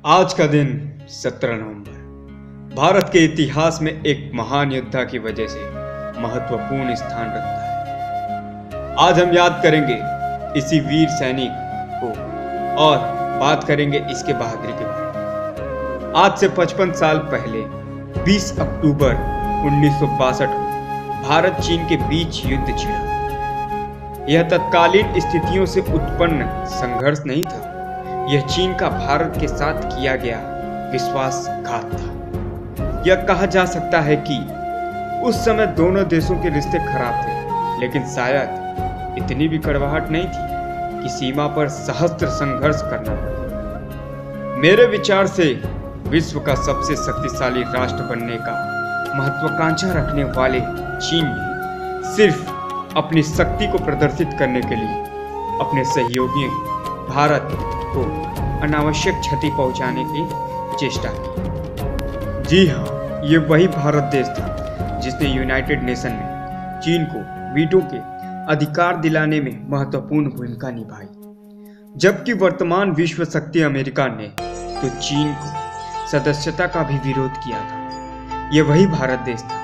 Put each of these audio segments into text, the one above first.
आज का दिन 17 नवंबर भारत के इतिहास में एक महान योद्धा की वजह से महत्वपूर्ण स्थान रखता है। आज हम याद करेंगे इसी वीर सैनिक को और बात करेंगे इसके बहादुरी के बारे में। आज से 55 साल पहले 20 अक्टूबर 1962 को भारत चीन के बीच युद्ध छिड़ा। यह तत्कालीन स्थितियों से उत्पन्न संघर्ष नहीं था, यह चीन का भारत के साथ किया गया विश्वासघात था। यह कहा जा सकता है कि उस समय दोनों देशों के रिश्ते खराब थे, लेकिन शायद इतनी भी कड़वाहट नहीं थी कि सीमा पर सहस्त्र संघर्ष करना पड़े। मेरे विचार से विश्व का सबसे शक्तिशाली राष्ट्र बनने का महत्वाकांक्षा रखने वाले चीन ने सिर्फ अपनी शक्ति को प्रदर्शित करने के लिए अपने सहयोगी भारत को अनावश्यक क्षति पहुंचाने की चेष्टा की। जी हाँ, ये वही भारत देश था जिसने यूनाइटेड नेशन में चीन को वीटो के अधिकार दिलाने में महत्वपूर्ण भूमिका निभाई। जबकि वर्तमान विश्व शक्ति अमेरिका ने तो चीन को सदस्यता का भी विरोध किया था। यह वही भारत देश था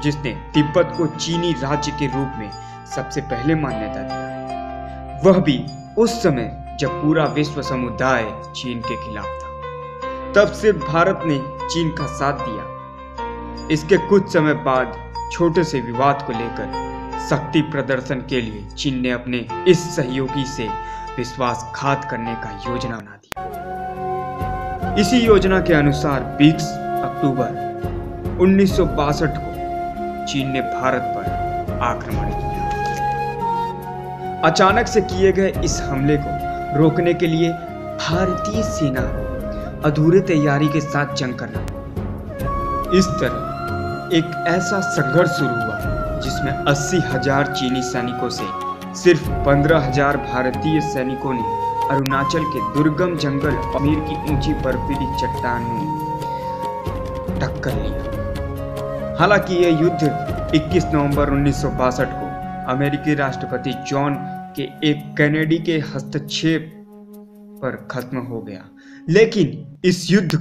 जिसने तिब्बत को चीनी राज्य के रूप में सबसे पहले मान्यता दिलाई, वह भी उस समय जब पूरा विश्व समुदाय चीन के खिलाफ था। तब सिर्फ भारत ने चीन का साथ दिया। इसके कुछ समय बाद छोटे से विवाद को लेकर शक्ति प्रदर्शन के लिए चीन ने अपने इस सहयोगी से विश्वासघात करने का योजना बना दिया। इसी योजना के अनुसार 20 अक्टूबर 1962 को चीन ने भारत पर आक्रमण किया। अचानक से किए गए इस हमले को रोकने के लिए भारतीय सेना अधूरे तैयारी के साथ जंग करना। इस तरह एक ऐसा संघर्ष शुरू हुआ जिसमें 80,000 चीनी सैनिकों से सिर्फ 15,000 भारतीय सैनिकों ने अरुणाचल के दुर्गम जंगल और कश्मीर की ऊंची बर्फीली चट्टानों में टक्कर लिया। हालांकि यह युद्ध 21 नवंबर 1962 को अमेरिकी राष्ट्रपति जॉन के एक कैनेडी के हस्तक्षेप पर खत्म हो गया, लेकिन इस युद्ध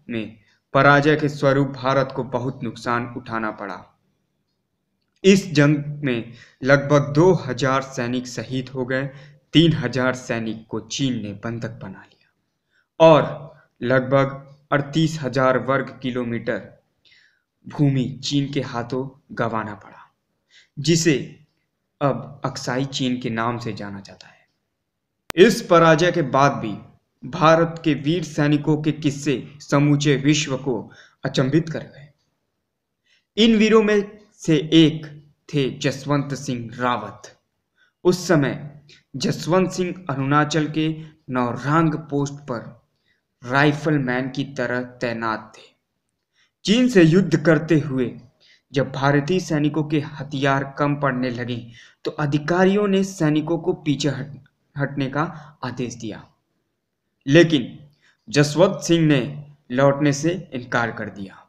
में पराजय के स्वरूप भारत को बहुत नुकसान उठाना पड़ा। इस जंग में लगभग 2,000 सैनिक शहीद हो गए, 3,000 सैनिक को चीन ने बंधक बना लिया और लगभग 38,000 वर्ग किलोमीटर भूमि चीन के हाथों गंवाना पड़ा, जिसे अब अक्साई चीन के नाम से जाना जाता है। इस पराजय के बाद भी भारत के वीर सैनिकों के किस्से समूचे विश्व को अचंभित कर गए। इन वीरों में से एक थे जसवंत सिंह रावत। उस समय जसवंत सिंह अरुणाचल के नौरांग पोस्ट पर राइफलमैन की तरह तैनात थे। चीन से युद्ध करते हुए जब भारतीय सैनिकों के हथियार कम पड़ने लगे तो अधिकारियों ने सैनिकों को पीछे हटने का आदेश दिया, लेकिन जसवंत सिंह ने लौटने से इनकार कर दिया।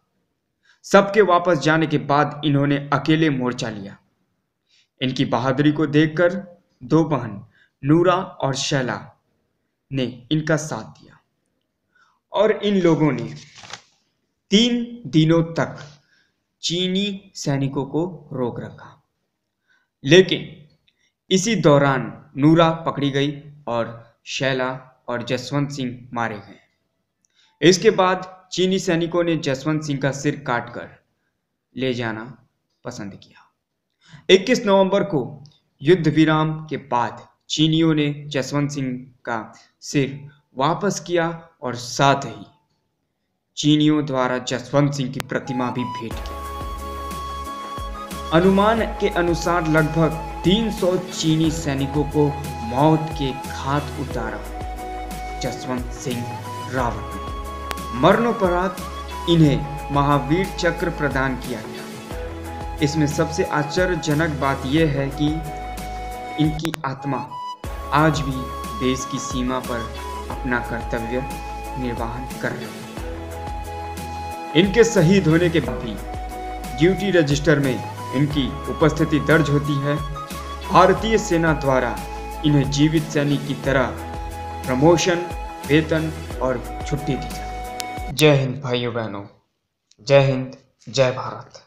सबके वापस जाने के बाद इन्होंने अकेले मोर्चा लिया। इनकी बहादुरी को देखकर दो बहन नूरा और शैला ने इनका साथ दिया और इन लोगों ने 3 दिनों तक चीनी सैनिकों को रोक रखा, लेकिन इसी दौरान नूरा पकड़ी गई और शैला और जसवंत सिंह मारे गए। इसके बाद चीनी सैनिकों ने जसवंत सिंह का सिर काटकर ले जाना पसंद किया। 21 नवंबर को युद्ध विराम के बाद चीनियों ने जसवंत सिंह का सिर वापस किया और साथ ही चीनियों द्वारा जसवंत सिंह की प्रतिमा भी भेंट की। अनुमान के अनुसार लगभग 300 चीनी सैनिकों को मौत के घाट उतारा जसवंत सिंह रावत ने। मरणोपरांत इन्हें महावीर चक्र प्रदान किया गया। इसमें सबसे आश्चर्यजनक बात यह है कि इनकी आत्मा आज भी देश की सीमा पर अपना कर्तव्य निर्वहन कर रही है। इनके शहीद होने के बाद भी ड्यूटी रजिस्टर में इनकी उपस्थिति दर्ज होती है। भारतीय सेना द्वारा इन्हें जीवित सैनिक की तरह प्रमोशन, वेतन और छुट्टी दी जाती है। जय हिंद भाइयों बहनों, जय हिंद, जय भारत।